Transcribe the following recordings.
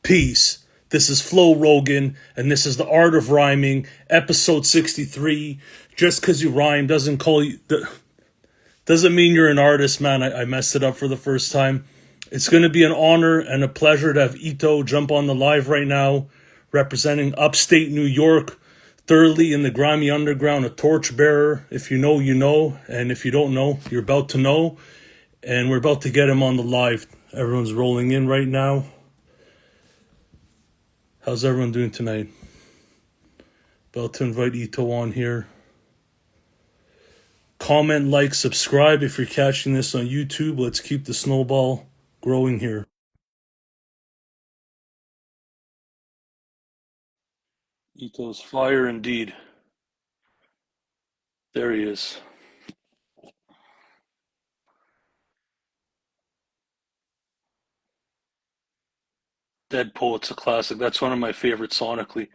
Peace. This is Flo Rogan, and this is The Art of Rhyming, episode 63. Just because you rhyme doesn't mean you're an artist, man. I messed it up for the first time. It's going to be an honor and a pleasure to have Ito jump on the live right now, representing Upstate New York, thoroughly in the grimy underground, a torchbearer. If you know, you know, and if you don't know, you're about to know. And we're about to get him on the live. Everyone's rolling in right now. How's everyone doing tonight? About to invite Ito on here. Comment, like, subscribe if you're catching this on YouTube. Let's keep the snowball growing here. Ito's fire indeed. There he is. Dead Poet's a classic. That's one of my favorites sonically.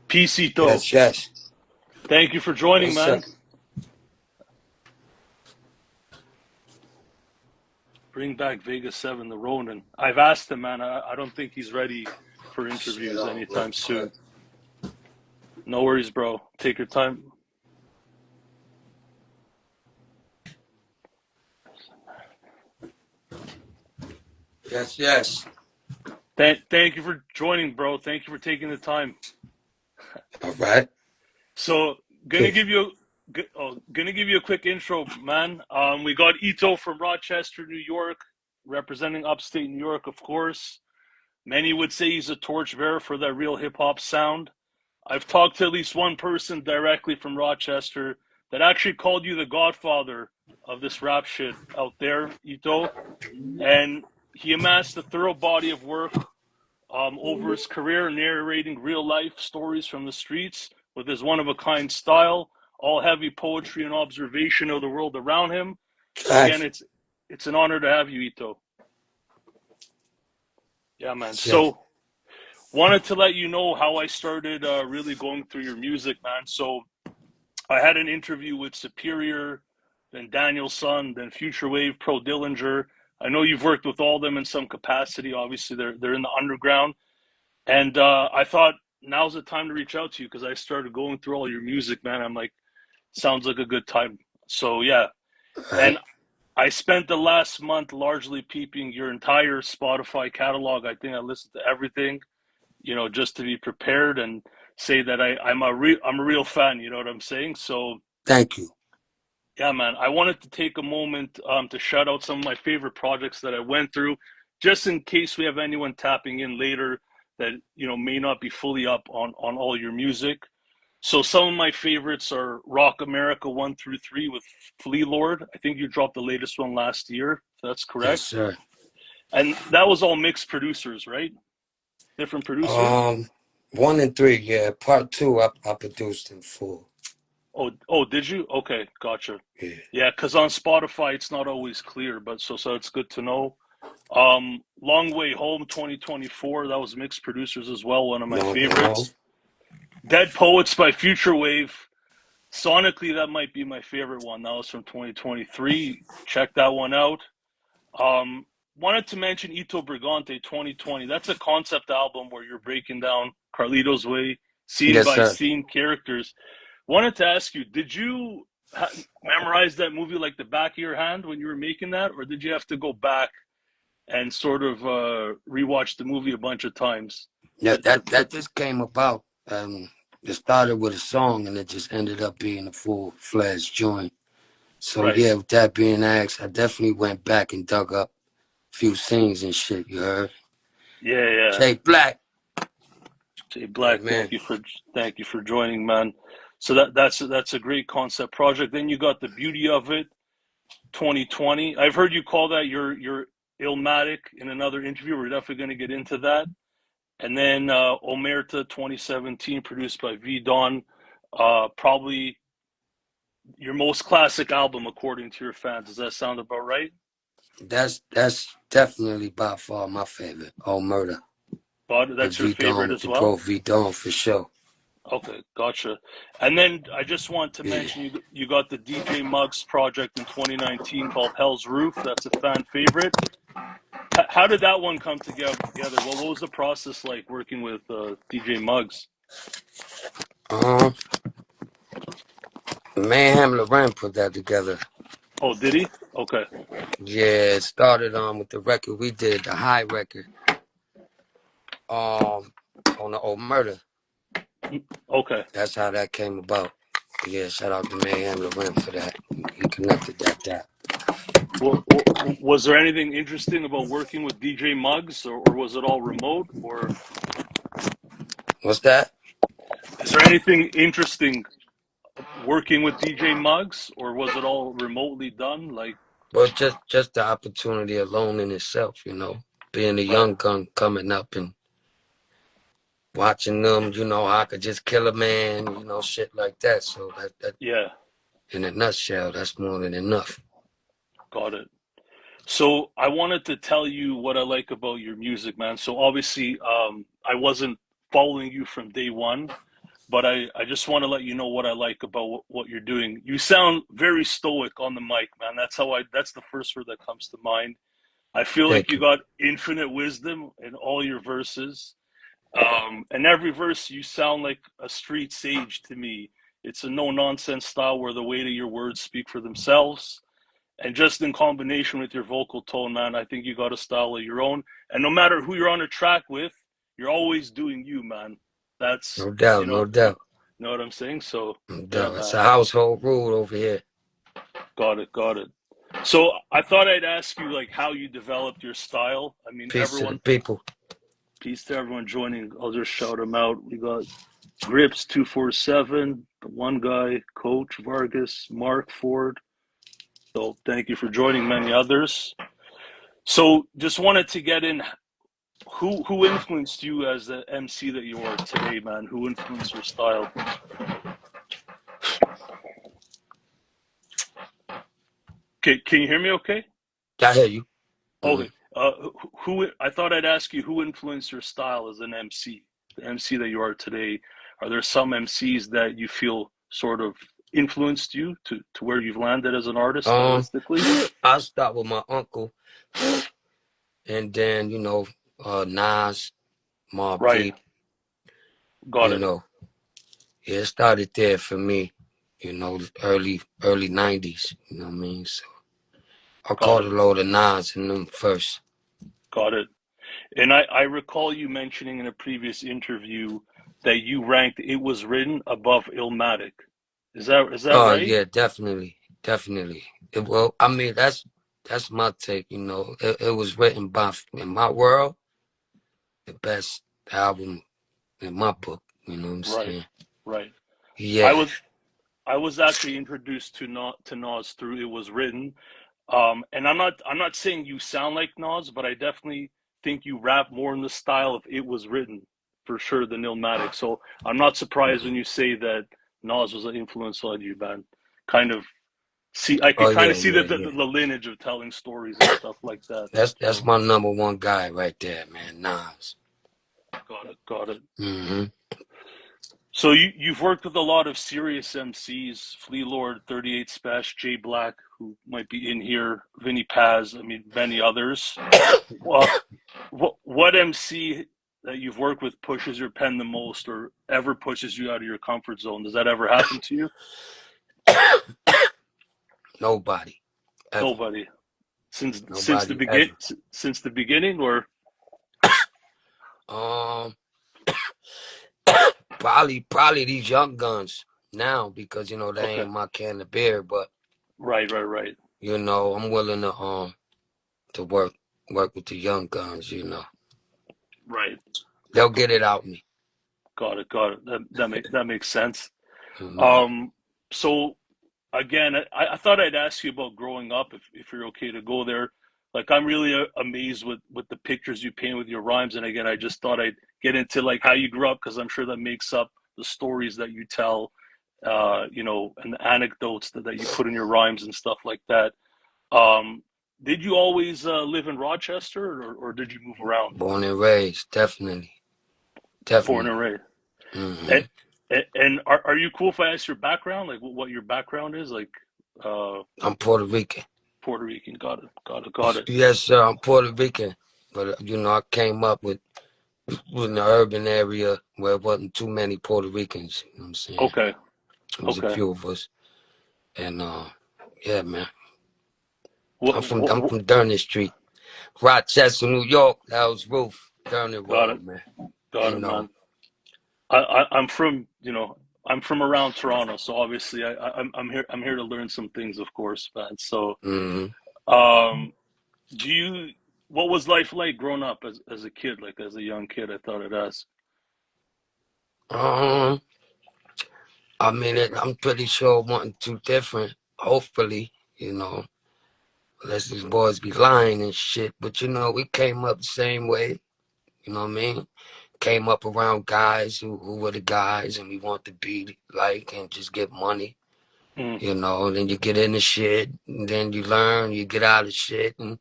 Peace, Ito. Yes. Thank you for joining, man. Bring back Vegas 7, the Ronin. I've asked him, man. I don't think he's ready for interviews anytime soon. No worries, bro. Take your time. Yes. Thank you for joining, bro. Thank you for taking the time. All right. So, gonna give you a quick intro, man. We got Ito from Rochester, New York, representing Upstate New York, of course. Many would say he's a torchbearer for that real hip hop sound. I've talked to at least one person directly from Rochester that actually called you the godfather of this rap shit out there, Ito. And he amassed a thorough body of work over his career, narrating real-life stories from the streets with his one-of-a-kind style, all heavy poetry and observation of the world around him. So again, it's an honor to have you, Ito. Yeah, man. So wanted to let you know how I started really going through your music, man. So I had an interview with Superior, then Daniel Son, then Future Wave, Pro Dillinger. I know you've worked with all of them in some capacity. Obviously, they're in the underground. And I thought now's the time to reach out to you because I started going through all your music, man. I'm like, sounds like a good time. So, yeah. And I spent the last month largely peeping your entire Spotify catalog. I think I listened to everything, just to be prepared and say that I'm a real fan, you know what I'm saying? So thank you. Yeah, man. I wanted to take a moment to shout out some of my favorite projects that I went through, just in case we have anyone tapping in later that, may not be fully up on all your music. So some of my favorites are Rock America 1 through 3 with Flea Lord. I think you dropped the latest one last year. If that's correct. Yes, sir. And that was all mixed producers, right? Different producers? 1 and 3, yeah. Part 2, I produced in full. Oh, did you? Okay, gotcha. Yeah, because on Spotify it's not always clear, but so it's good to know. Long Way Home 2024, that was mixed producers as well, one of my favorites. Dead Poets by Future Wave. Sonically, that might be my favorite one. That was from 2023. Check that one out. Wanted to mention Ito Brigante 2020. That's a concept album where you're breaking down Carlito's Way, scene by scene characters. Wanted to ask you, did you memorize that movie like the back of your hand when you were making that, or did you have to go back and sort of rewatch the movie a bunch of times? Yeah, that just came about. It started with a song, and it just ended up being a full-fledged joint. So, Yeah, with that being asked, I definitely went back and dug up a few scenes and shit, you heard? Yeah. Jay Black, yeah, thank you for joining, man. So that's a great concept project. Then you got The Beauty of It 2020. I've heard you call that your Illmatic in another interview. We're definitely going to get into that. And then Omerta 2017, produced by V Don. Probably your most classic album according to your fans. Does that sound about right? That's definitely by far my favorite. Omerta. But that's your favorite as well? Pro V Don for sure. Okay, gotcha. And then I just want to mention you got the DJ Muggs project in 2019 called Hell's Roof. That's a fan favorite. How did that one come together? What was the process like working with DJ Muggs? Um, Mayhem Loren put that together. Oh, did he? Okay. Yeah, it started with the record we did, the high record. On the omerta. Okay. That's how that came about. Yeah, shout out to Mayhem Loren for that. He connected that. Well, was there anything interesting about working with DJ Muggs, or was it all remote? Or What's that? is there anything interesting working with DJ Muggs, or was it all remotely done? Like, Well, just the opportunity alone in itself, being a right? young gun coming up and watching them, I could just kill a man, shit like that. So that Yeah, in a nutshell, that's more than enough. got it. So I wanted to tell you what I like about your music, man. So obviously, I wasn't following you from day one, but I just want to let you know what I like about what you're doing. You sound very stoic on the mic, man. That's the first word that comes to mind. I feel like Thank you you. got infinite wisdom in all your verses. And every verse you sound like a street sage to me. It's a no nonsense style where the weight of your words speak for themselves. And just in combination with your vocal tone, man, I think you got a style of your own. And no matter who you're on a track with, you're always doing you, man. That's, No doubt, no doubt. know what I'm saying? So, No yeah, doubt. It's man. a household rule over here. Got it, got it. So I thought I'd ask you like how you developed your style. I mean, Peace to the everyone, people. peace to everyone joining. I'll just shout them out. We got Grips 247, the one guy, Coach Vargas, Mark Ford. So thank you for joining. Many others. So just wanted to get in. Who influenced you as the MC that you are today, man? Who influenced your style? Okay, can you hear me? Okay. I hear you. Okay. Who I thought I'd ask you who influenced your style as an MC, the MC that you are today. Are there some MCs that you feel sort of influenced you to where you've landed as an artist stylistically? I'll start with my uncle, and then Nas, Mobb Right. Deep. Got You it. know, yeah, it started there for me. Early '90s. You know what I mean? So I Got caught a it. load of Nas in them first. Got it. And I recall you mentioning in a previous interview that you ranked It Was Written above Illmatic. Is that Oh right? yeah, definitely. Well, I mean that's my take. It was written by in my world the best album in my book. You know what I'm Right. saying? Right. I Yeah. was I was actually introduced to Nas through It Was Written. And I'm not saying you sound like Nas, but I definitely think you rap more in the style of It Was Written for sure than Illmatic. So I'm not surprised when you say that Nas was an influence on you, man. Kind of I Oh could kind yeah, of see the, yeah, the yeah. the lineage of telling stories and stuff like that. That's So my number one guy right there, man. Nas. got it. Mm-hmm. So you've worked with a lot of serious MCs, Flea Lord, 38 Special, Jay Black, who might be in here, Vinny Paz, I mean many others. Well, what MC that you've worked with pushes your pen the most, or ever pushes you out of your comfort zone? Does that ever happen to you? Nobody ever. Nobody since the Nobody ever. since the beginning, or Um, probably these young guns now because they okay, ain't my can of beer, but right, I'm willing to work with the young guns. right. They'll get it out me. Got it, got it. That makes sense. Mm-hmm. Um, so again, I thought I'd ask you about growing up, if you're okay to go there. Like, I'm really amazed with the pictures you paint with your rhymes. And again, I just thought I'd get into like how you grew up, because I'm sure that makes up the stories that you tell, and the anecdotes that you put in your rhymes and stuff like that. Um, did you always live in Rochester, or did you move around? Born and raised, definitely, Born definitely. and raised. Mm-hmm. And, and are you cool if I ask your background, like what your background is, like? I'm Puerto Rican. Puerto Rican. Got it. Yes, sir. I'm Puerto Rican, but you know, I came up with in the urban area where it wasn't too many Puerto Ricans. You know what I'm saying? Okay. It was a few of us, and yeah, man. I'm from Durning Street, Rochester, New York. That was Roof, Durning Road, man. Got it, man. I'm from, I'm from around Toronto, so obviously I'm here to learn some things, of course, man. So, what was life like growing up as a kid, like as a young kid? I thought I'd ask. I mean, I'm pretty sure it wasn't too different. Hopefully, unless these boys be lying and shit. But we came up the same way. You know what I mean? Came up around guys who were the guys, and we want to be like and just get money. And then you get into shit, and then you learn, you get out of shit, and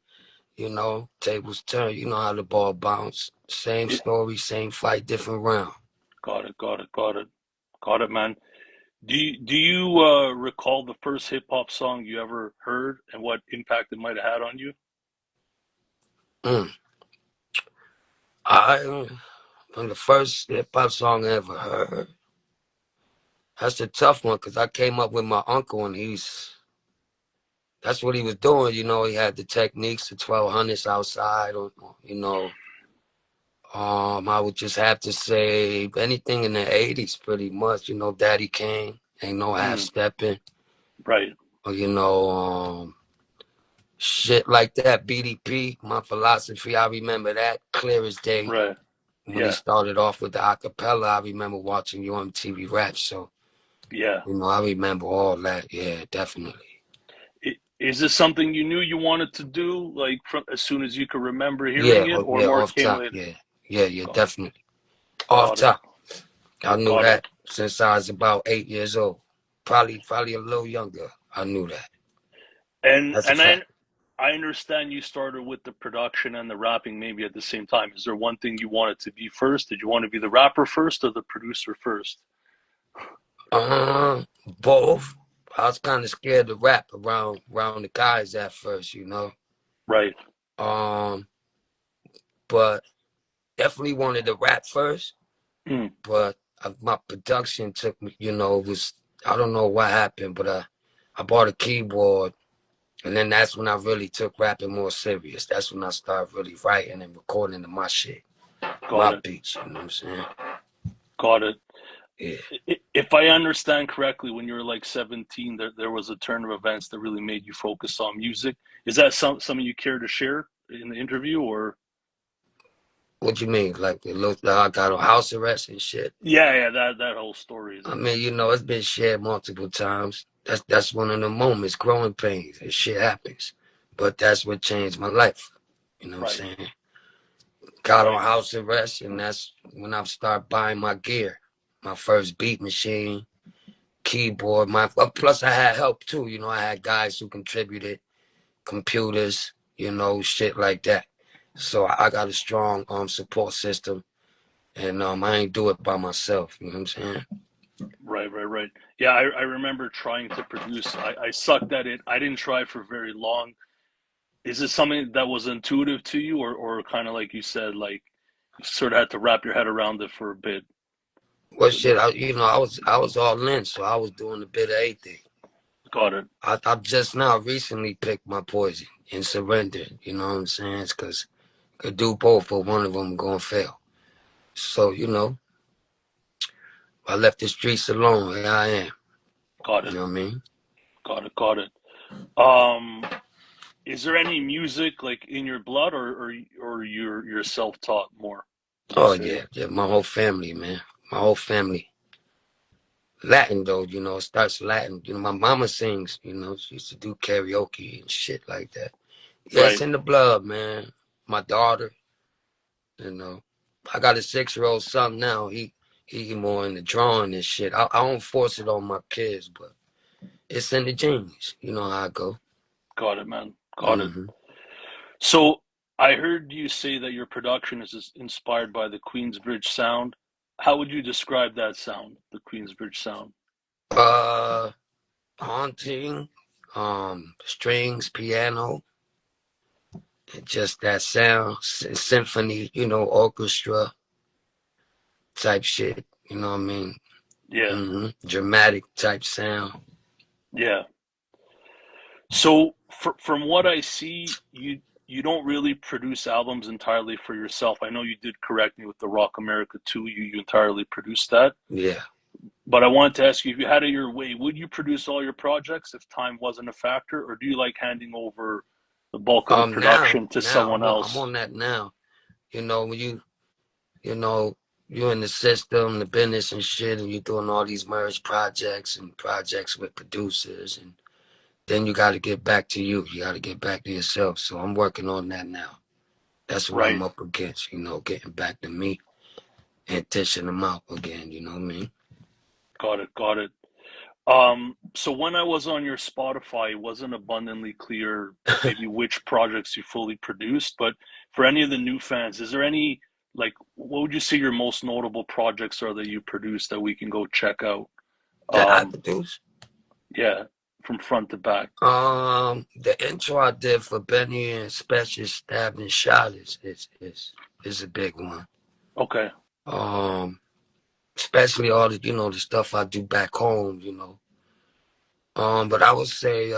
tables turn. You know how the ball bounce. Same story, same fight, different round. Got it, man. Do you recall the first hip hop song you ever heard and what impact it might have had on you? From the first hip hop song I ever heard. That's a tough one because I came up with my uncle and that's what he was doing. He had the techniques, the 1200s outside, I would just have to say anything in the 80s pretty much. Daddy Kane, Ain't No Half Stepping. Right. Or, shit like that, BDP, My Philosophy, I remember that clear as day. Right. When he started off with the acapella, I remember watching you on TV Rap, so yeah. I remember all that. Yeah, definitely. Is this something you knew you wanted to do, like as soon as you could remember hearing it, or more off came top, later? Yeah, definitely. Off top. I knew that since I was about 8 years old. Probably a little younger. I knew that. And I understand you started with the production and the rapping maybe at the same time. Is there one thing you wanted to be first? Did you want to be the rapper first or the producer first? Both. I was kind of scared to rap around the guys at first, Right. But definitely wanted to rap first. But my production took me, was, I don't know what happened, but I bought a keyboard. And then that's when I really took rapping more serious. That's when I started really writing and recording my shit. My beats, you know what I'm saying? Got it. Yeah. If I understand correctly, when you were like 17, there was a turn of events that really made you focus on music. Is that something you care to share in the interview, or? What you mean? Like I got on house arrest and shit? Yeah, that whole story. I mean, it's been shared multiple times. That's one of the moments, growing pains, and shit happens. But that's what changed my life. You know what I'm saying? Got on house arrest, and that's when I started buying my gear. My first beat machine, keyboard. Plus I had help too. I had guys who contributed, computers, shit like that. So I got a strong support system, and I ain't do it by myself. You know what I'm saying? Right. Yeah, I remember trying to produce. I sucked at it. I didn't try for very long. Is it something that was intuitive to you, or kind of like you said, like you sort of had to wrap your head around it for a bit? Well, shit, I was all in, so I was doing a bit of everything. Got it. I just now recently picked my poison and surrendered. You know what I'm saying? It's because I could do both, but one of them gonna fail. So I left the streets alone. Here I am. Got it. You know what I mean? Got it. Is there any music like in your blood, or you're self-taught more? Oh yeah, my whole family, man. My whole family. Latin though, it starts Latin. My mama sings, she used to do karaoke and shit like that. Yeah, it's in the blood, man. My daughter, I got a 6-year-old son now. He more into drawing and shit. I don't force it on my kids, but it's in the genes. You know how I go. Got it, man. Got it. So I heard you say that your production is inspired by the Queensbridge sound. How would you describe that sound, the Queensbridge sound? Haunting, strings, piano, and just that sound, symphony, you know, orchestra type shit. You know what I mean? Yeah. Dramatic type sound. Yeah. So from what I see, you don't really produce albums entirely for yourself. I know you did correct me with the Rock America 2. You entirely produced that. Yeah. But I wanted to ask you, if you had it your way, would you produce all your projects if time wasn't a factor, or do you like handing over the bulk of the production to Now someone I'm else? on that now. You know, when you know, you're in the system, the business and shit, and you're doing all these merge projects and projects with producers, and then you got to get back to you. You got to get back to yourself. So I'm working on that now. That's what I'm Right. up against, you know, getting back to me and dishing them out again, you know what I mean? Got it. Got it. So when I was on your Spotify, it wasn't abundantly clear maybe which projects you fully produced, but for any of the new fans, is there any, like, what would you say your most notable projects are that you produced that we can go check out? That I Um, produce. yeah, from front to back. The intro I did for Benny and Special Stabbed and Shot is a big one. Okay. Um, Especially all the, you know, the stuff I do back home, you know. But I would say,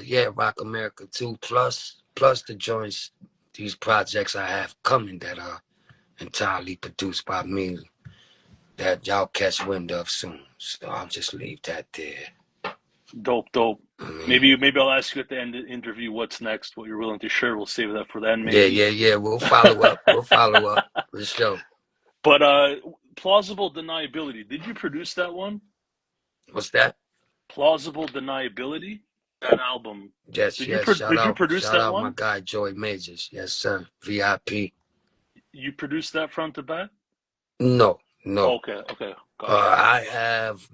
yeah, Rock America 2 plus the joints, these projects I have coming that are entirely produced by me that y'all catch wind of soon. So I'll just leave that there. Dope, dope. I mean, Maybe I'll ask you at the end of the interview what's next, what you're willing to share. We'll save that for then, yeah, maybe. yeah, yeah. We'll follow up. We'll follow up for sure. But plausible deniability. Did you produce that one? What's that? Plausible deniability. That album. Yes, yes. Did you produce Shout that out my one? guy Joy Majors. Yes, sir. VIP. You produced that front to back? No, no. Okay, okay, gotcha. I have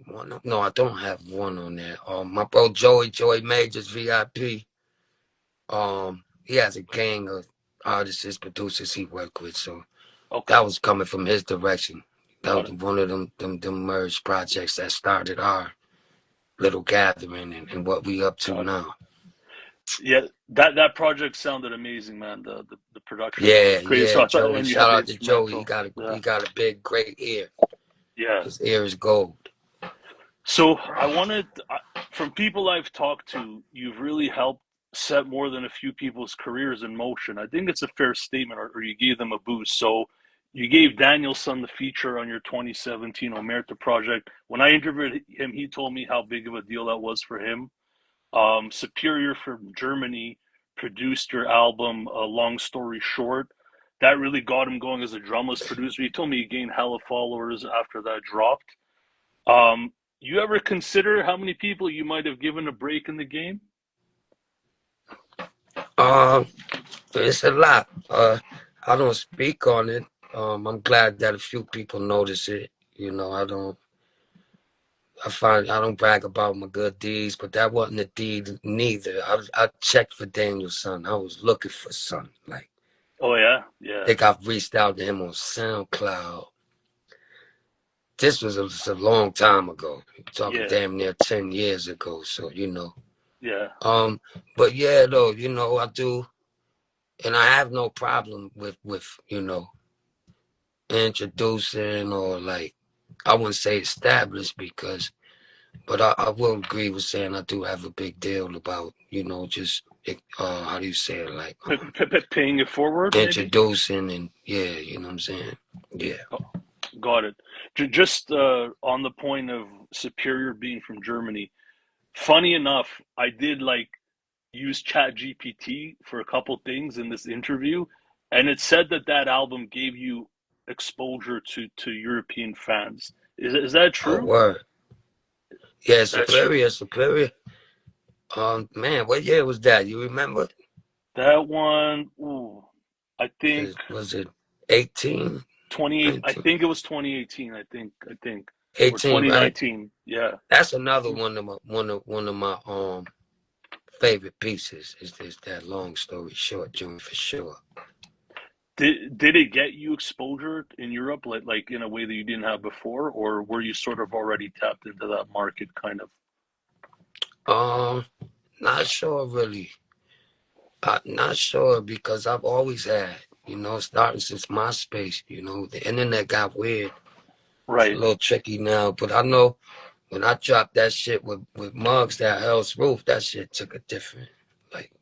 one. No, I don't have one on there. My bro Joy Majors VIP. He has a gang of artists, producers he worked with. So Okay, that was coming from his direction. That got was it. one of them merge projects that started our little gathering and what we up to Got it. now. Yeah, that project sounded amazing, man. The production was Yeah, crazy. So yeah, I thought, Joey. and you had Shout the out to Joey. instrumental. Yeah, He got a big, great ear. yeah. His ear is gold. So I wanted, from people I've talked to, you've really helped set more than a few people's careers in motion. I think it's a fair statement, or you gave them a boost. So you gave Danielson the feature on your 2017 Omerta project. When I interviewed him, he told me how big of a deal that was for him. Superior from Germany produced your album, Long Story Short. That really got him going as a drumless producer. He told me he gained hella followers after that dropped. You ever consider how many people you might have given a break in the game? Um, it's a lot. I don't speak on it. I'm glad that a few people notice it. You know, I don't brag about my good deeds, but that wasn't a deed neither. I checked for Danielson. I was looking for something. Like, Oh yeah, I yeah, think I've reached out to him on SoundCloud. This was a long time ago. I'm talking yeah, damn near 10 years ago. So, you know. yeah. Um, but yeah, though, you know, I do, and I have no problem with, you know, introducing or like, I wouldn't say established because, but I will agree with saying I do have a big deal about, you know, just, how do you say it? Like, Paying it forward, maybe. introducing and yeah, you know what I'm saying? Yeah. Got it. Just on the point of Superior being from Germany. Funny enough, I did like use Chat GPT for a couple things in this interview, and it said that that album gave you exposure to European fans. Is that Oh, true? word. Yeah, That's true. Superior. Man, what year was that? You remember? That one, ooh, I think Was it 18, 28. I 19? think it was 2018. I think, or 18, right? 2019. Yeah. That's another one of my favorite pieces is that long story short joint for sure. Did it get you exposure in Europe, like in a way that you didn't have before, or were you sort of already tapped into that market, kind of? Um, Not sure really. Not sure because I've always had, starting since MySpace, the internet got weird. It's a Right. little tricky now, but I know when I dropped that shit with Muggs, that Hell's Roof, that shit took a different, like,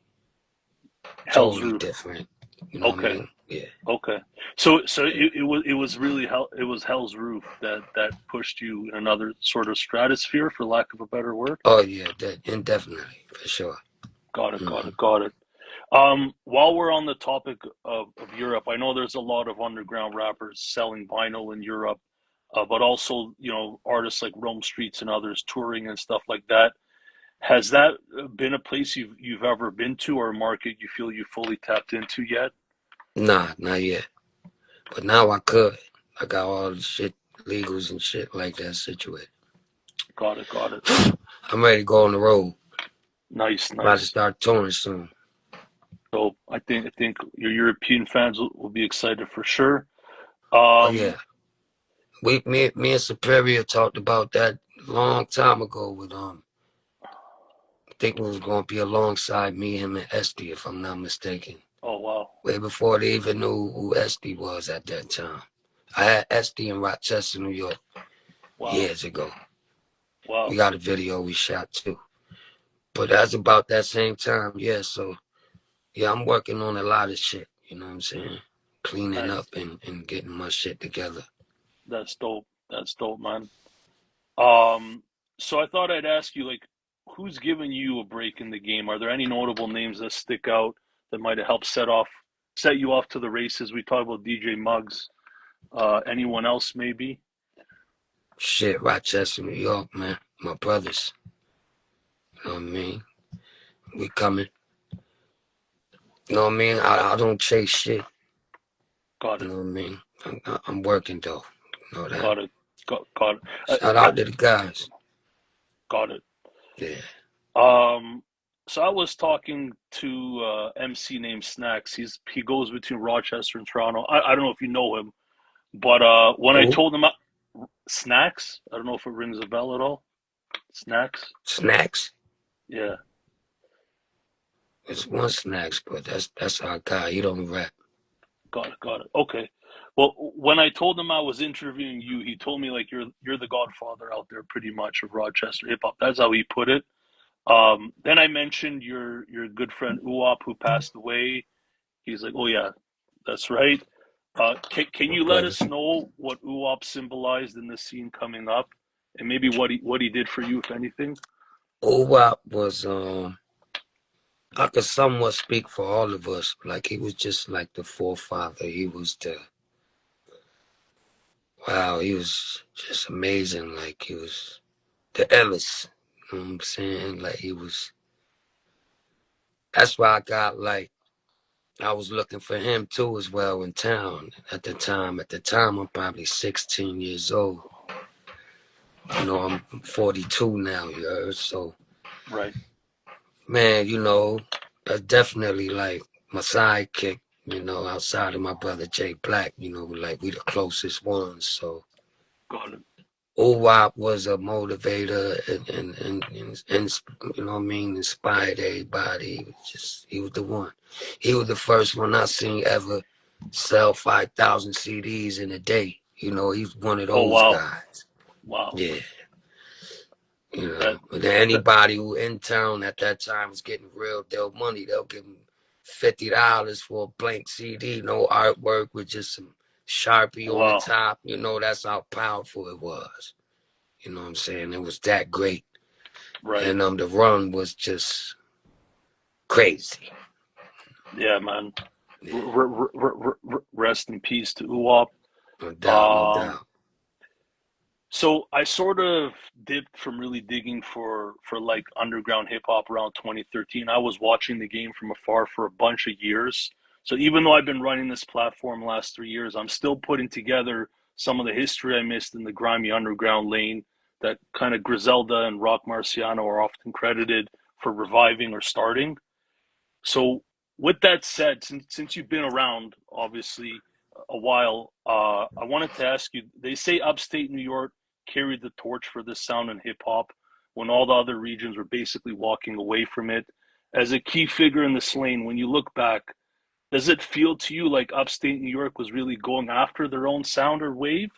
Hell's totally Roof. different. You know what I Okay. mean? Yeah. Okay. So Yeah. it was really Hell's Roof that pushed you in another sort of stratosphere, for lack of a better word. Oh yeah, that indefinitely for sure. Got it. Got Hmm. it. Got it. While we're on the topic of Europe, I know there's a lot of underground rappers selling vinyl in Europe, but also, artists like Rome Streets and others touring and stuff like that. Has that been a place you've ever been to, or a market you feel you fully tapped into yet? Nah, not yet. But now I could. I got all the shit, legals and shit like that situated. Got it. Got it. I'm ready to go on the road. Nice. About to Nice. start touring soon. So I think your European fans will be excited for sure. Oh yeah. Me and Superior talked about that a long time ago with I think it was gonna be alongside me, him and Esty, if I'm not mistaken. Oh wow. Way before they even knew who Esty was at that time. I had Esty in Rochester, New York Wow. years ago. We Wow. got a video we shot too. But that's about that same time, yeah, so yeah, I'm working on a lot of shit, you know what I'm saying? Cleaning Nice. up and getting my shit together. That's dope. That's dope, man. Um, so I thought I'd ask you, like, who's given you a break in the game? Are there any notable names that stick out that might have helped set you off to the races? We talked about DJ Muggs. Anyone else maybe? Shit, Rochester, New York, man. My brothers. You know what I mean? We coming. You know what I mean? I don't chase shit. Got You it. know what I mean? I'm working though. You know that? Got it. Got it. Shout out to the guys. Got it. Yeah. Um, so I was talking to MC named Snacks. He goes between Rochester and Toronto. I don't know if you know him, but when I Who? told him Snacks, I don't know if it rings a bell at all. Snacks. Snacks. Yeah. It's one Snacks, but that's our guy. He don't rap. Got it. Got it. Okay. Well, when I told him I was interviewing you, he told me like you're the godfather out there, pretty much, of Rochester hip hop. That's how he put it. Then I mentioned your good friend Uwap, who passed away. He's like, oh yeah, that's right. Can My you let brother. us know what Uwap symbolized in the scene coming up, and maybe what he did for you, if anything? Owap was I could somewhat speak for all of us. Like he was just like the forefather. He was he was just amazing. Like he was the Ellis. You know what I'm saying? Like he was. That's why I got like I was looking for him too as well in town at the time. At the time, I'm probably 16 years old. I'm 42 now. You heard? So Right. man, that's definitely like my sidekick. Outside of my brother Jay Black. Like we the closest ones. So Got it. OWAP was a motivator and you know what I mean, inspired everybody. He was the one. He was the first one I seen ever sell 5,000 CDs in a day. He's one of Oh those wow. guys. Wow. Yeah. That But then that. anybody who in town at that time was getting real deal money, they'll give them $50 for a blank CD, no artwork with just some Sharpie on the Wow. top. That's how powerful it was. You know what I'm saying? It was that great. Right. And the run was just crazy. Yeah, man. Yeah, Rest in peace to Uwap. no doubt, no Um, doubt. so I sort of dipped from really digging for like underground hip hop around 2013. I was watching the game from afar for a bunch of years. So even though I've been running this platform the last 3 years, I'm still putting together some of the history I missed in the grimy underground lane that kind of Griselda and Rock Marciano are often credited for reviving or starting. So, with that said, since you've been around, obviously, a while, I wanted to ask you. They say Upstate New York carried the torch for this sound in hip hop. when all the other regions were basically walking away from it. As a key figure in this lane, when you look back, does it feel to you like Upstate New York was really going after their own sound or wave?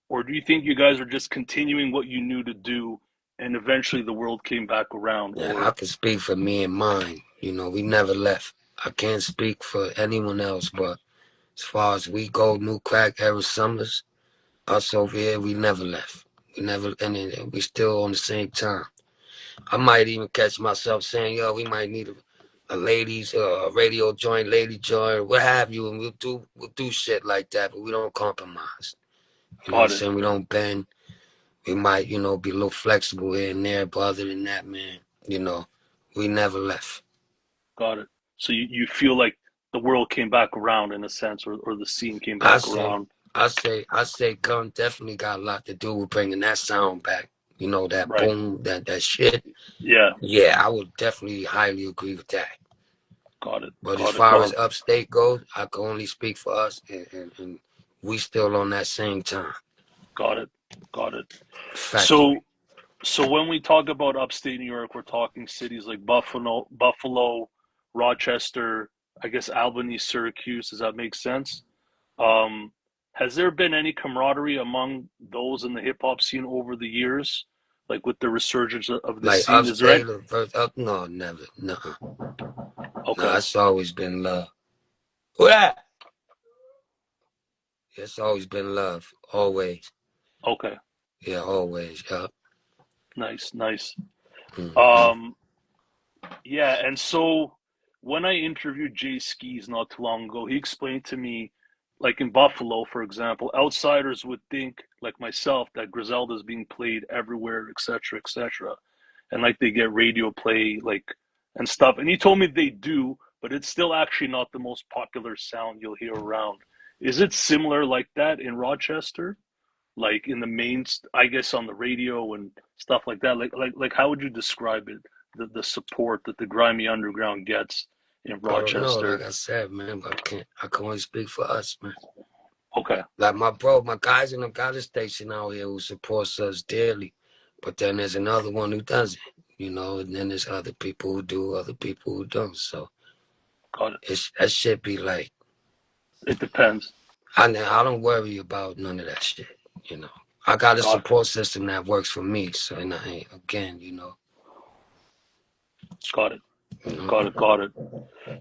Or do you think you guys are just continuing what you knew to do and eventually the world came back around? Yeah, Or I can speak for me and mine. You know, we never left. I can't speak for anyone else, but as far as we go, New Crack Era Summers, us over here, we never left. We never, and we still on the same time. I might even catch myself saying, yo, we might need a ladies, a radio joint, lady joint, what have you, and we'll do shit like that, but we don't compromise. You know what I'm got it, saying? We don't bend. We might, you know, be a little flexible here and there, but other than that, man, you know, we never left. got it. So you feel like the world came back around in a sense, or the scene came I back say, around. I say, Gun definitely got a lot to do with bringing that sound back. You know, that Right. boom, that shit. Yeah. Yeah, I would definitely highly agree with that. Got it. But as Got it. far Got as it. upstate goes, I can only speak for us, and we still on that same time. Got it. Got it. Factory. So when we talk about upstate New York, we're talking cities like Buffalo, Rochester, I guess Albany, Syracuse. Does that make sense? Um, has there been any camaraderie among those in the hip hop scene over the years, like with the resurgence of the Like scene? Is there any? upstate versus up? No, never. No, no. Okay. It's always been love. What? It's always been love. Always. Okay. Yeah, always. Yeah. Nice. Nice. Mm-hmm. Um, yeah. And so when I interviewed Jay Skis not too long ago, he explained to me, like in Buffalo, for example, outsiders would think, like myself, that Griselda is being played everywhere, etc., etc., and like they get radio play, like and stuff. And he told me they do, but it's still actually not the most popular sound you'll hear around. Is it similar like that in Rochester? Like in the main, I guess on the radio and stuff like that. Like how would you describe it? The support that the grimy underground gets in I don't know. Like Rochester. I said, man, but I can only speak for us, man. Okay. Like my guys in the got a station out here who supports us dearly, but then there's another one who doesn't, you know, and then there's other people who do, other people who don't. So Got it. that shit be like, It depends. I don't worry about none of that shit, you know. I got a Got support system that works for me, so and I ain't, again, you know. got it. You know? Got it. Got it.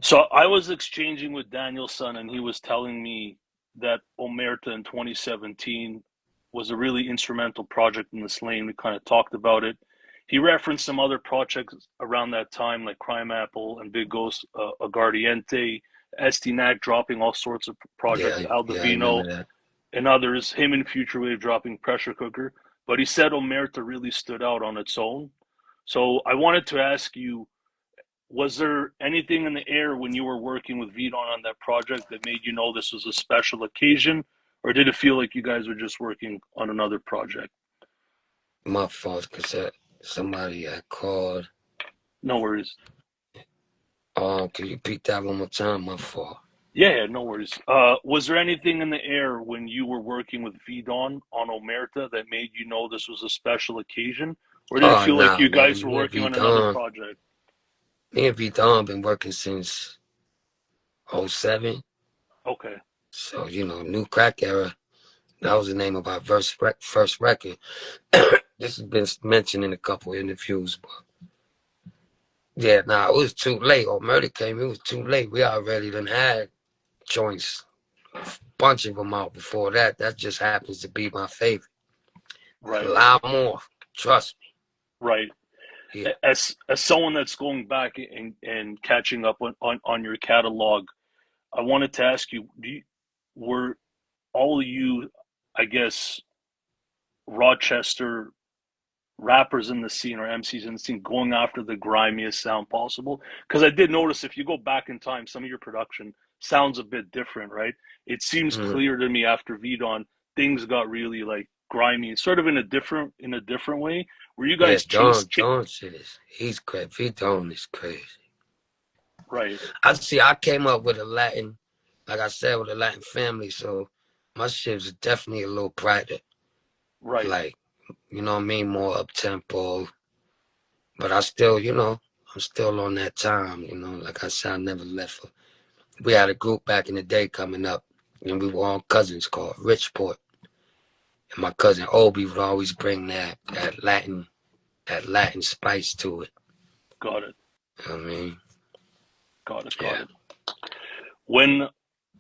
So I was exchanging with Danielson, and he was telling me that Omerta in 2017 was a really instrumental project in this lane. We kind of talked about it. He referenced some other projects around that time, like Crime Apple and Big Ghost, Aguardiente, ST dropping all sorts of projects, Yeah, I remember Aldovino, that. and others, him and Future Wave dropping Pressure Cooker. But he said Omerta really stood out on its own. So I wanted to ask you, was there anything in the air when you were working with Vidon on that project that made you know this was a special occasion? Or did it feel like you guys were just working on another project? My fault, because somebody had called. No worries. Can you repeat that one more time? My fault. Yeah, no worries. Was there anything in the air when you were working with Vidon on Omerta that made you know this was a special occasion? Or did it Oh, feel like nah, you guys man. were working on another project? Me and V Don been working since '07. Okay. So, you know, New Crack Era, that was the name of our first record. This has been mentioned in a couple of interviews, but yeah, nah, it was too late. Or Murder came, it was too late. We already done had joints, a bunch of them out before that. That just happens to be my favorite. A Right. lot more, trust me. Right. Yeah. As someone that's going back and catching up on your catalog, I wanted to ask you, were all of you, I guess, Rochester rappers in the scene or MCs in the scene going after the grimiest sound possible? Because I did notice if you go back in time, some of your production sounds a bit different, right? It seems Mm. clear to me after Vidon, things got really like grimy, sort of in a different way. Were you Yeah, guys Don shit he's crazy. V Don is crazy. right? I came up with a Latin, like I said, with a Latin family, so my shit was definitely a little brighter. Right. Like, you know what I mean? More up tempo, But I still, you know, I'm still on that time, you know. Like I said, I never left. We had a group back in the day coming up, and we were all cousins called Richport. And my cousin Obi would always bring that Latin spice to it. Got it. You know what I mean? Got it. Yeah. Got it.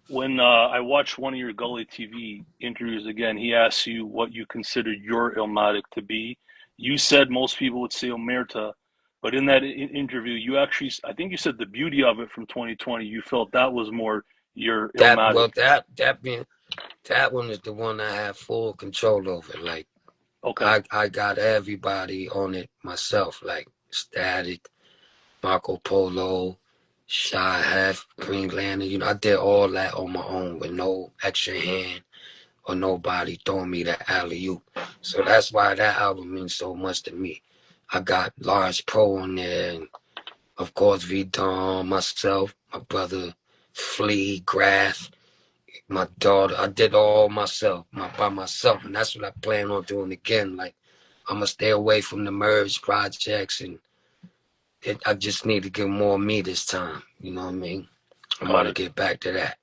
When I watched one of your Gully TV interviews again, he asked you what you considered your Illmatic to be. You said most people would say omerta, but in that interview, you actually, I think you said the beauty of it from 2020, you felt that was more your Illmatic. That one is the one I have full control over. Like, Okay. I got everybody on it myself, like Static, Marco Polo, Shy Half, Green Lantern. You know, I did all that on my own with no extra hand or nobody throwing me the alley-oop. So that's why that album means so much to me. I got Large Pro on there, and of course V-Don, myself, my brother Flea, Graff, my daughter. I did all myself, by myself, and that's what I plan on doing again. Like, I'm gonna stay away from the merge projects, and I just need to get more me this time. You know what I mean? I'm gonna get back to that.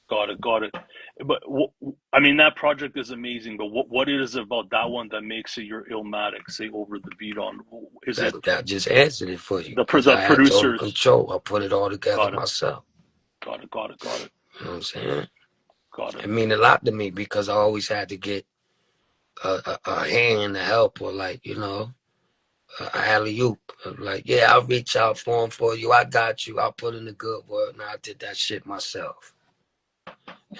Got it. But I mean, that project is amazing. But what is it about that one that makes it your Illmatic? Say Over the Beat on. Is it that just answered it for you? The I had producers. total control. I put it all together myself. Got it. You know what I'm saying? Got it. It mean a lot to me because I always had to get a hand to help, or like, you know, alley-oop. Like, yeah, I'll reach out for you. I got you. I'll put in the good word. And I did that shit myself.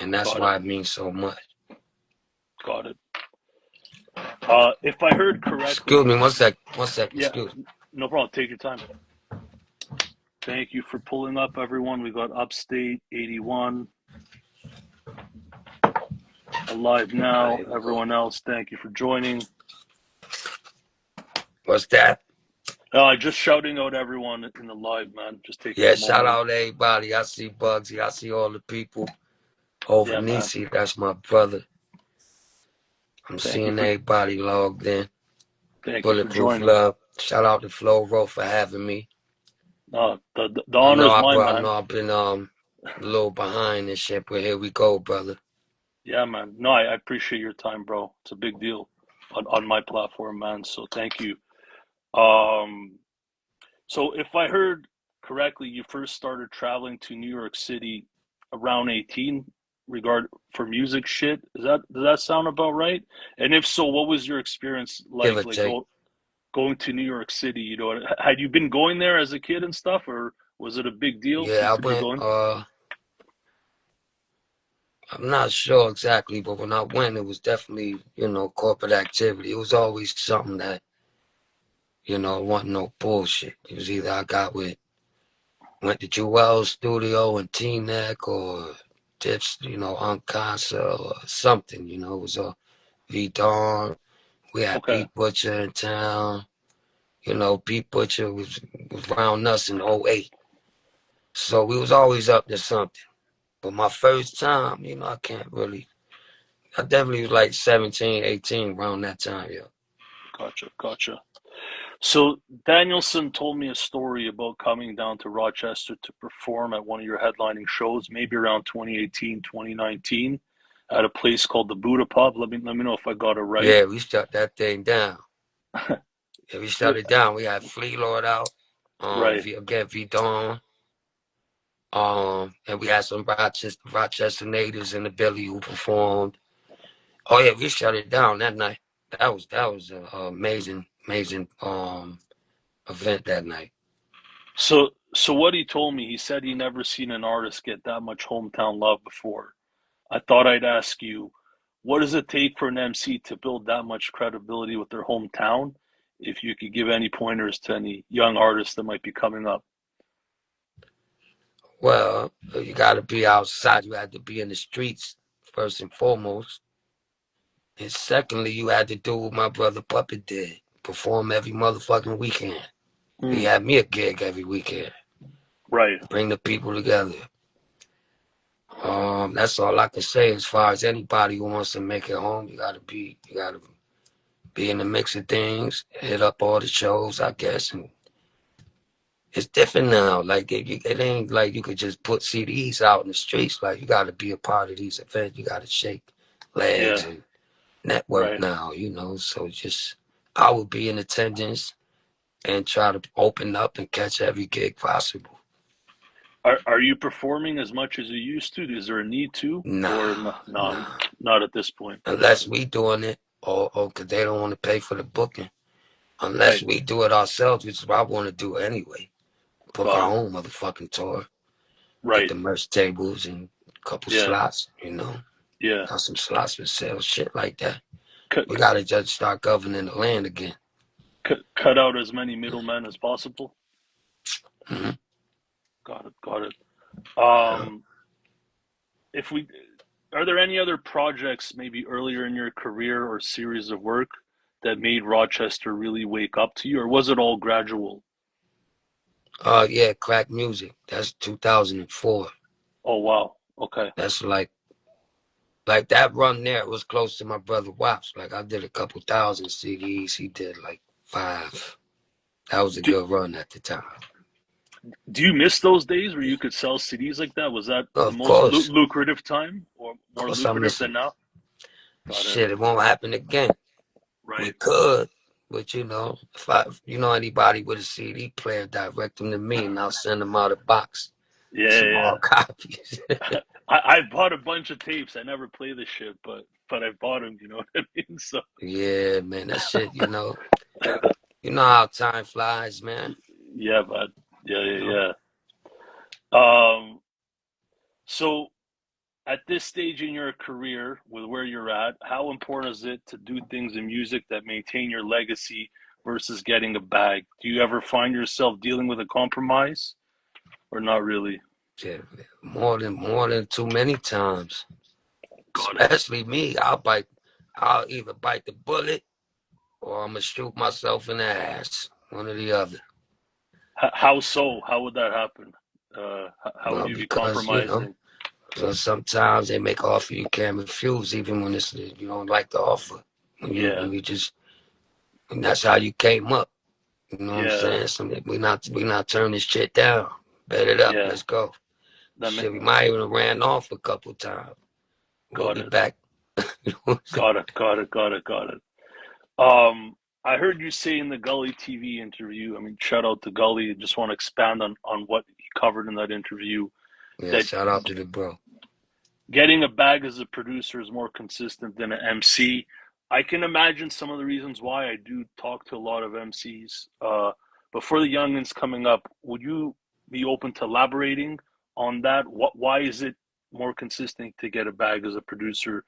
And that's why it means so much. Got it. If I heard correctly... Excuse me, one sec. Yeah, excuse me. No problem. Take your time. Thank you for pulling up, everyone. We got Upstate 81 alive now. Everyone else, thank you for joining. What's that? Just shouting out everyone in the live, man. Just take shout out everybody. I see Bugsy. I see all the people. Over Nisi, that's my brother. I'm seeing everybody logged in. Thank Bulletproof you for joining. Love. Shout out to Flo Ro for having me. The honor is mine, man. I know I've been a little behind this shit, but here we go, brother. Yeah, man. No, I appreciate your time, bro. It's a big deal on my platform, man. So thank you. So if I heard correctly, you first started traveling to New York City around 18 for music shit. Does that sound about right? And if so, what was your experience like going to New York City? You know, had you been going there as a kid and stuff, or was it a big deal? Yeah, I went. I'm not sure exactly, but when I went, it was definitely, you know, corporate activity. It was always something that, you know, wasn't no bullshit. It was either I went to Jewel's studio in T-Neck, or Tips, you know, on concert or something, you know. It was a V-Dawn. We had Pete Butcher in town. You know, Pete Butcher was around us in 08. So we was always up to something. But my first time, you know, I definitely was like 17, 18 around that time, yeah. Gotcha. So Danielson told me a story about coming down to Rochester to perform at one of your headlining shows, maybe around 2018, 2019, at a place called the Buddha Pub. Let me know if I got it right. Yeah, we shut that thing down. Yeah, we shut it down. We had Flea Lord out. Again, V-Dawn. And we had some Rochester natives in the Billy who performed. Oh yeah, we shut it down that night. That was an amazing event that night. So what he told me, he said he never seen an artist get that much hometown love before. I thought I'd ask you, what does it take for an MC to build that much credibility with their hometown? If you could give any pointers to any young artists that might be coming up. Well, you got to be outside. You had to be in the streets, first and foremost. And secondly, you had to do what my brother Puppet did. Perform every motherfucking weekend. He had me a gig every weekend. Right. Bring the people together. That's all I can say as far as anybody who wants to make it home. You gotta be be in the mix of things, hit up all the shows, I guess, and it's different now. Like it ain't like you could just put CDs out in the streets. Like you got to be a part of these events. You got to shake legs Yeah. and network Right. now. So just I would be in attendance and try to open up and catch every gig possible. Are you performing as much as you used to? Is there a need to, or Nah, no, no, nah. not at this point? Got Unless it. we doing it, or because they don't want to pay for the booking. Unless Right. we do it ourselves, which is what I want to do anyway. Book Got our it. own motherfucking tour. Get Right. the merch tables and a couple Yeah. slots, Yeah. Got some slots for sale, shit like that. Cut, We gotta just start governing the land again. cut out as many middlemen as possible. Mm-hmm. Got it. Got it. Yeah. If we Are there any other projects maybe earlier in your career or series of work that made Rochester really wake up to you, or was it all gradual? Yeah, crack music. That's 2004. Oh wow. Okay. That's like that run there was close to my brother Wops. Like I did a couple thousand CDs. He did like 5. That was a Do, good run at the time. do you miss those days where you could sell CDs like that? Was that the Of most course. lucrative time, or Of more course I lucrative miss than him. now? Got it. Shit, it won't happen again. We Right. could, but if anybody with a CD player, direct them to me and I'll send them out a box. Yeah, Some yeah. hard copies. I bought a bunch of tapes. I never play this shit, but I bought them. You know what I mean? So Yeah, man, that shit, you know how time flies, man. yeah, but yeah, You know? yeah, yeah. So at this stage in your career, with where you're at, how important is it to do things in music that maintain your legacy versus getting a bag? Do you ever find yourself dealing with a compromise, or not really? Yeah, more than too many times. Got it. Especially me, I'll either bite the bullet or I'm gonna shoot myself in the ass. One or the other. How so? How would that happen? How would Well, you be because compromising? so sometimes they make an offer you can't refuse, even when you don't like the offer. Yeah, And that's how you came up. You know what I'm yeah, saying? So we not turning this shit down. Bet it up. yeah. Let's go. That Shit, we might even have ran off a couple times. We'll got be it. back. You know what I'm saying? Got it. Got it. Got it. Got it. Um, I heard you say in the Gully TV interview. I mean, shout out to Gully. I just want to expand on what he covered in that interview. Yeah, That shout out to the bro. getting a bag as a producer is more consistent than an MC. I can imagine some of the reasons why. I do talk to a lot of MCs. But for the youngins coming up, would you be open to elaborating on that? Why is it more consistent to get a bag as a producer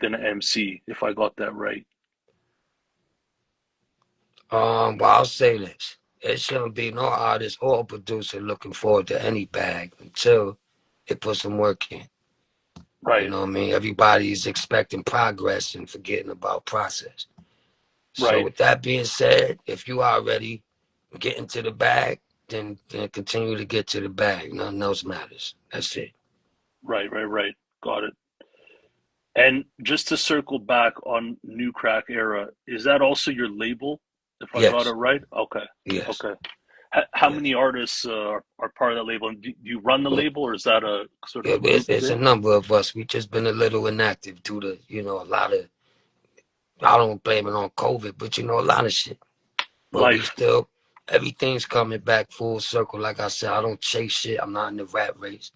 than an MC, if I got that right? Well, I'll say this. It shouldn't be no artist or producer looking forward to any bag until they put some work in. You Right, know what I mean? Everybody's expecting progress and forgetting about process. So right, with that being said, if you already getting to the bag, then continue to get to the bag. Nothing else matters. That's it. right. Got it. And just to circle back on New Crack Era, is that also your label? If I got it Yes, right? Okay, yes, okay. How yes. many artists are part of that label? And do you run the Well, label, or is that a sort of yeah, a group it's a thing? number of us. We just been a little inactive due to, a lot of, I don't blame it on COVID, but a lot of shit. But we Life. still, everything's coming back full circle. Like I said, I don't chase shit. I'm not in the rat race.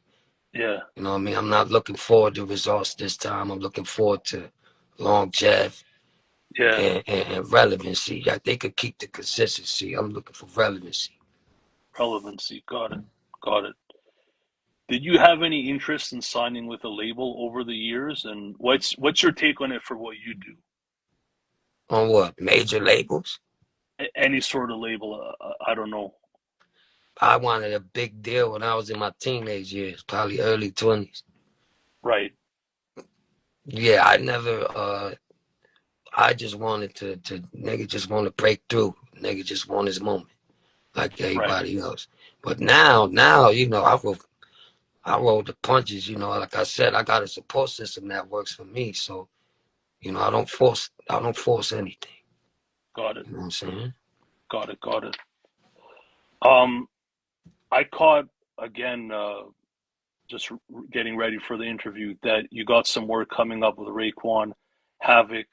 Yeah, You know what I mean? I'm not looking forward to results this time. I'm looking forward to longevity yeah. and relevancy. Like they could keep the consistency. I'm looking for relevancy. Relevancy. Got it. Got it. Did you have any interest in signing with a label over the years? And what's your take on it for what you do? On what? Major labels? Any sort of label? I don't know. I wanted a big deal when I was in my teenage years, probably early 20s. Right, Yeah, I never, I just wanted nigga just want to break through. Nigga just want his moment like right. everybody else. But now, I roll the punches, like I said, I got a support system that works for me. So, I don't force anything. Got it. You know what I'm saying? Got it. Got it. I caught again, just getting ready for the interview, that you got some work coming up with Raekwon, Havoc.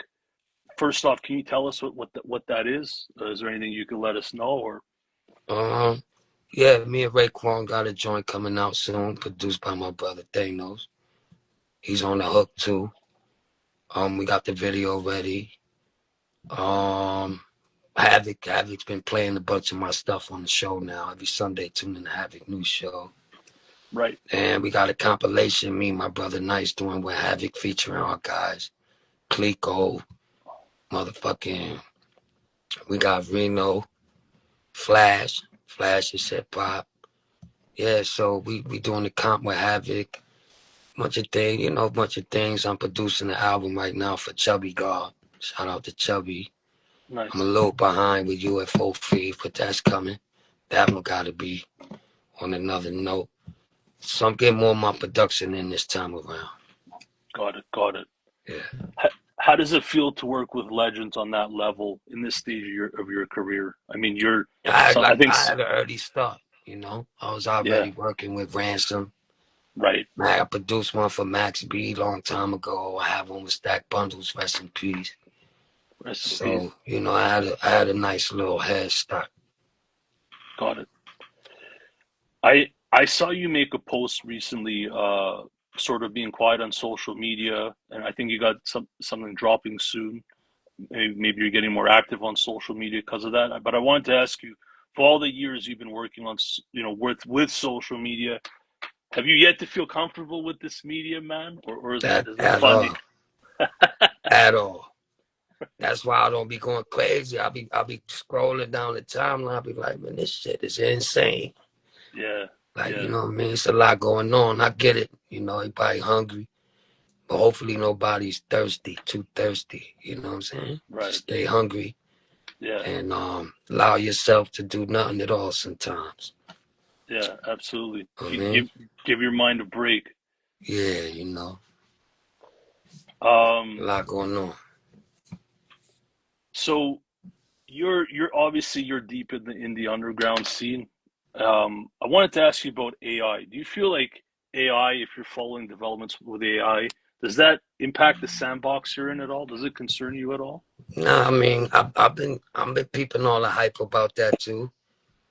First off, can you tell us what that is? Is there anything you could let us know? Or Um, yeah, me and Raekwon got a joint coming out soon, produced by my brother Thanos. He's on the hook too. We got the video ready. Um, Havoc's been playing a bunch of my stuff on the show now. Every Sunday, tune in the Havoc new show. right, And we got a compilation, me and my brother Nice doing with Havoc featuring our guys. Clico, motherfucking, we got Reno, Flash is hip hop. Yeah, so we doing the comp with Havoc. Bunch of things, bunch of things. I'm producing the album right now for Chubby God. Shout out to Chubby. I'm a nice. little behind with UFO Feed, but that's coming. That one gotta be on another note. So I'm getting more of my production in this time around. Got it. Got it. Yeah. How does it feel to work with legends on that level in this stage of your career? I mean, you're so I think I had an early start, I was yeah, already working with Ransom. right. I produced one for Max B long time ago. I have one with Stack Bundles, rest in peace. Rest in peace. So, I had a nice little head start. Got it. I saw you make a post recently, sort of being quiet on social media, and I think you got something dropping soon. Maybe you're getting more active on social media because of that. But I wanted to ask you, for all the years you've been working on, with social media, have you yet to feel comfortable with this media, man, or is That it at funny? all. At all. That's why I don't be going crazy. I'll be scrolling down the timeline. I'll be like, man, this shit is insane. Yeah, Like, yeah, you know what I mean? It's a lot going on. I get it. Everybody hungry. But hopefully nobody's too thirsty. You know what I'm saying? right. Just stay hungry Yeah, and allow yourself to do nothing at all sometimes. yeah, absolutely. I mean, Give your mind a break. yeah, a Um, lot going on. so you're obviously you're deep in the underground scene. I wanted to ask you about AI. Do you feel like AI, if you're following developments with AI, does that impact the sandbox you're in at all? Does it concern you at all? Nah, I mean, I've been peeping all the hype about that too.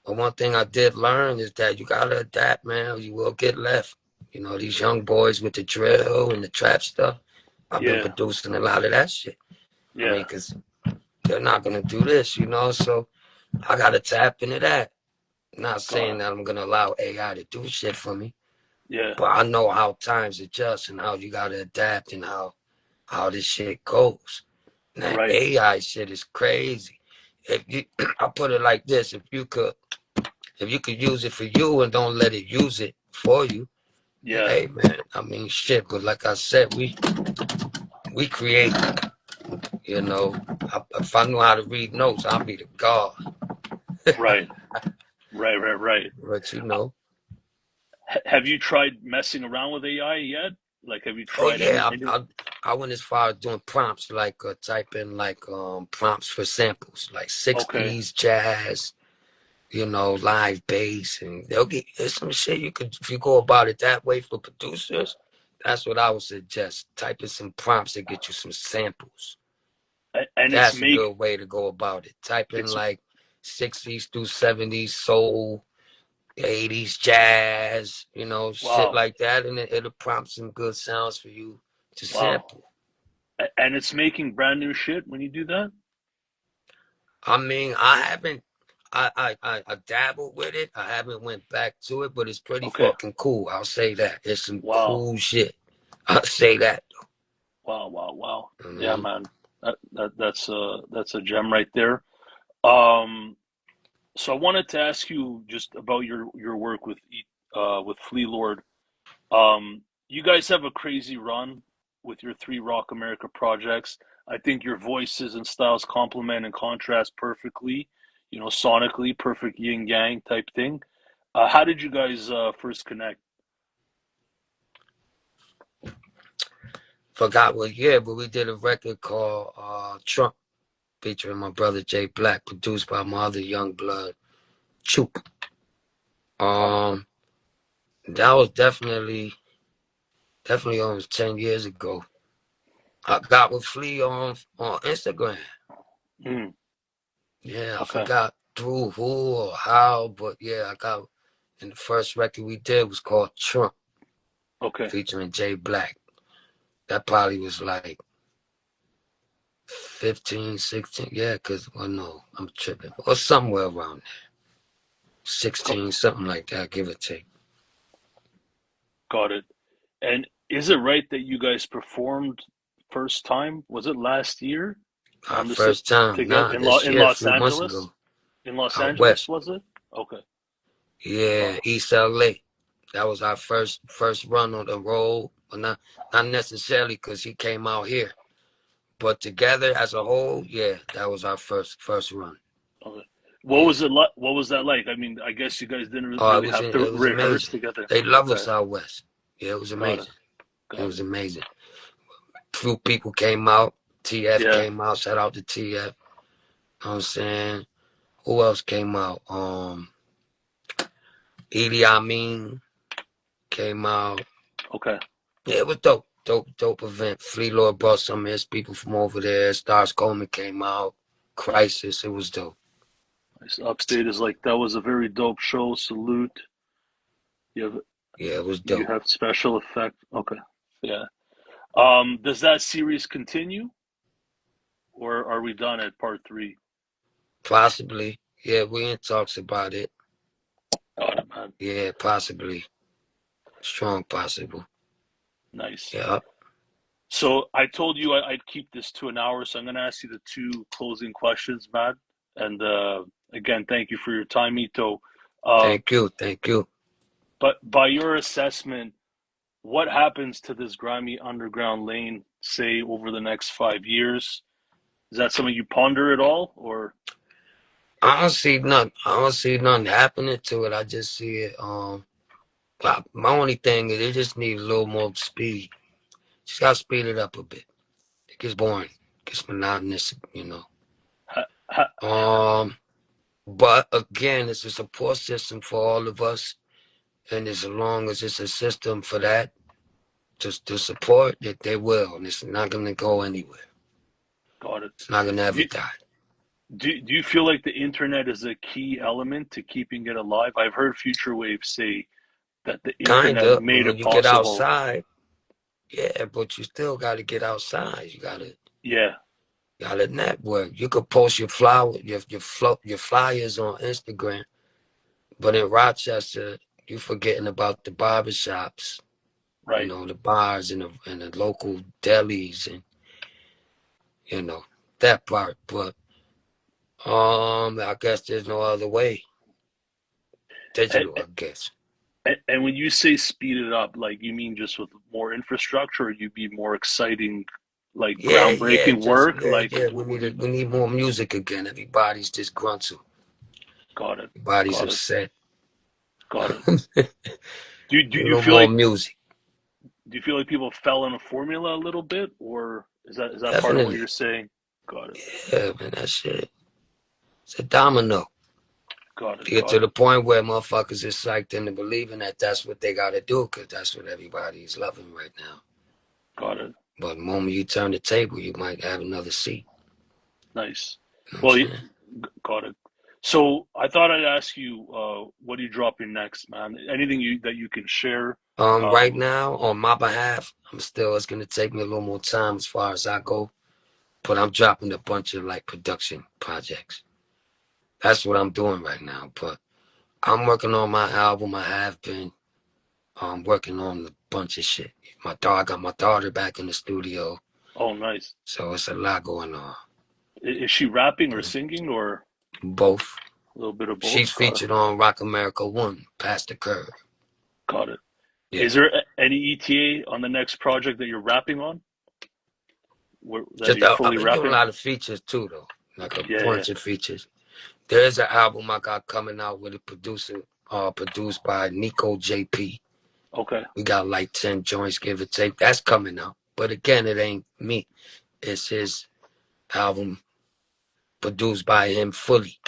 But one thing I did learn is that you gotta adapt, man, or you will get left. These young boys with the drill and the trap stuff. I've been Yeah, producing a lot of that shit. I yeah, mean, because they're not gonna do this, so I gotta tap into that. Not got saying it. that I'm gonna allow AI to do shit for me, Yeah, but I know how times adjust and how you gotta adapt and how this shit goes. That right. AI shit is crazy. If you, I put it like this: if you could use it for you and don't let it use it for you, then Yeah, hey man, I mean shit. But like I said, we create. If I knew how to read notes, I'd be the god. right, right. But Have you tried messing around with AI yet? Like, have you oh tried yeah, any? I went as far as doing prompts, like type in like prompts for samples, like Okay, '60s jazz, live bass, and they'll get there's some shit you could if you go about it that way for producers. That's what I would suggest. Type in some prompts to get you some samples. and That's a good way to go about it. Type in it's like '60s through '70s soul, '80s jazz, shit wow, like that, and it'll prompt some good sounds for you to wow, sample. and it's making brand new shit when you do that. I mean, I haven't. I dabbled with it. I haven't went back to it, but it's pretty Okay, fucking cool. I'll say that. It's some wow, cool shit. I'll say that. wow. I Yeah, mean, man, that's a gem right there. Um, so I wanted to ask you just about your work with Flea Lord. You guys have a crazy run with your three Rock America projects. I think your voices and styles complement and contrast perfectly, sonically, perfect yin yang type thing. How did you guys first connect? forgot what year, but we did a record called Trump. featuring my brother Jay Black, produced by my other young blood, Chook. That was definitely almost 10 years ago. I got with Flea on Instagram. Mm. Yeah, I Okay. forgot through who or how, but yeah, I got. And the first record we did was called Trump, Okay. featuring Jay Black. That probably was like 15, 16. Yeah, because, well, no, I'm tripping. Or somewhere around there. 16, something like that, give or take. Got it. And is it right that you guys performed first time? Was it last year Our on first time, together nah, this In year, a Los few months Angeles? ago, In Los out Angeles, west. was it? Okay. Yeah, Wow. East LA. That was our first run on the road. But not necessarily because he came out here. But together as a whole, yeah, that was our first run. Okay. What Yeah. was it like? What was that like? I mean, I guess you guys didn't Oh, really have to it was rehearse amazing. together. They love Okay. us out west. Yeah, it was Got it. amazing. It Got was it. amazing. Few people came out. TF Yeah. came out. Shout out to TF. You know what I'm saying? Who else came out? Edie Amin came out. Okay. Yeah, it was dope. Dope event. Flea Lord brought some of his people from over there. Stars Coleman came out. Crisis. It was dope. Upstate is like that was a very dope show. Salute. You have Yeah, it was you dope. have special effect. Okay. Yeah. Does that series continue, or are we done at part 3? Possibly. Yeah, we in talks about it. Got it, man. Yeah, possibly. Strong possible. Nice. Yeah. So I told you I'd keep this to an hour, so I'm going to ask you the 2 closing questions, Matt. And again, thank you for your time, Ito. Uh, Thank you. Thank you. but by your assessment, what happens to this grimy underground lane, say, over the next 5 years? Is that something you ponder at all, or? I don't see nothing. I don't see nothing happening to it. I just see it. My only thing is it just needs a little more speed. Just gotta speed it up a bit. It gets boring. It gets monotonous. You know. Ha, ha, But again, it's a support system for all of us, and as long as it's a system for that to support it, they will, and it's not gonna go anywhere. got it. It's not gonna Do, ever die. do you feel like the internet is a key element to keeping it alive? I've heard Future Wave say that the internet Kinda, but made when it you get possible. outside, yeah, but you still gotta get outside. You Yeah, gotta network. You could post your your flyers on Instagram, but in Rochester, you forgetting about the barbershops, you right. know, the bars and the local delis and you know that part. But I guess there's no other way. And, Digital, I guess. and when you say speed it up, like you mean just with more infrastructure, or you be more exciting, like Yeah, groundbreaking just work? Like yeah. what do you? We need more music again. Everybody's just grunting. Got it. Everybody's Got it. upset. Got it. A Do you little feel more like music. people fell in a formula a little bit, or is that part of what Definitely. you're saying? Got it. Yeah, man, that shit. It's a domino. Got To it. get Got to it. the point where motherfuckers is psyched into believing that that's what they gotta do, because that's what everybody's loving right now. Got it. But the moment you turn the table, you might have another seat. Nice. You know what I'm Well, saying? got it. So I thought I'd ask you, what are you dropping next, man? Anything that you can share? Right Um, now, on my behalf, it's gonna take me a little more time as far as I go, but I'm dropping a bunch of like production projects. That's what I'm doing right now. But I'm working on my album. I have been working on a bunch of shit. I got my daughter back in the studio, oh, nice. so it's a lot going on. Is she rapping or singing or Both. a little bit of both? She's Got it. featured on Rock America 1, Past the Curve. Got it. Yeah. Is there any ETA on the next project that you're rapping on? That Just you're I've fully been doing a rapping? lot of features too, though. Like a Yeah, yeah. bunch of features. There's an album I got coming out with a producer, produced by Nico JP. Okay. We got like 10 joints, give or take. That's coming out. But again, it ain't me. It's his album produced by him fully.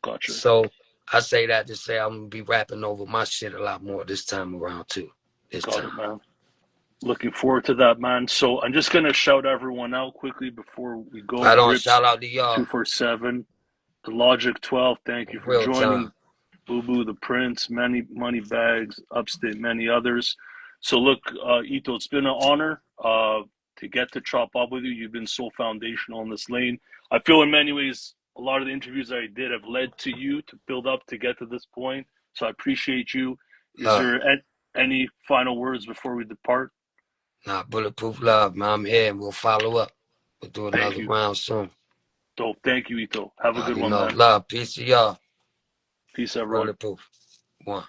Gotcha. So I say that to say I'm gonna be rapping over my shit a lot more this time around too. Got it, man. Looking forward to that, man. So I'm just gonna shout everyone out quickly before we go. Right on, Rips shout out to y'all. 247, the Logic 12. Thank you for joining. Boo Boo, the Prince, many money bags, Upstate, many others. So look, Ito, it's been an honor to get to chop up with you. You've been so foundational in this lane. I feel in many ways a lot of the interviews I did have led to you to build up to get to this point. So I appreciate you. Is there any final words before we depart? Nah, bulletproof love, man. I'm here and we'll follow up. We'll do another round soon. Dope. Thank you, Ito. Have a good one, man. Love. Peace to y'all. Peace, everyone. Bulletproof. One.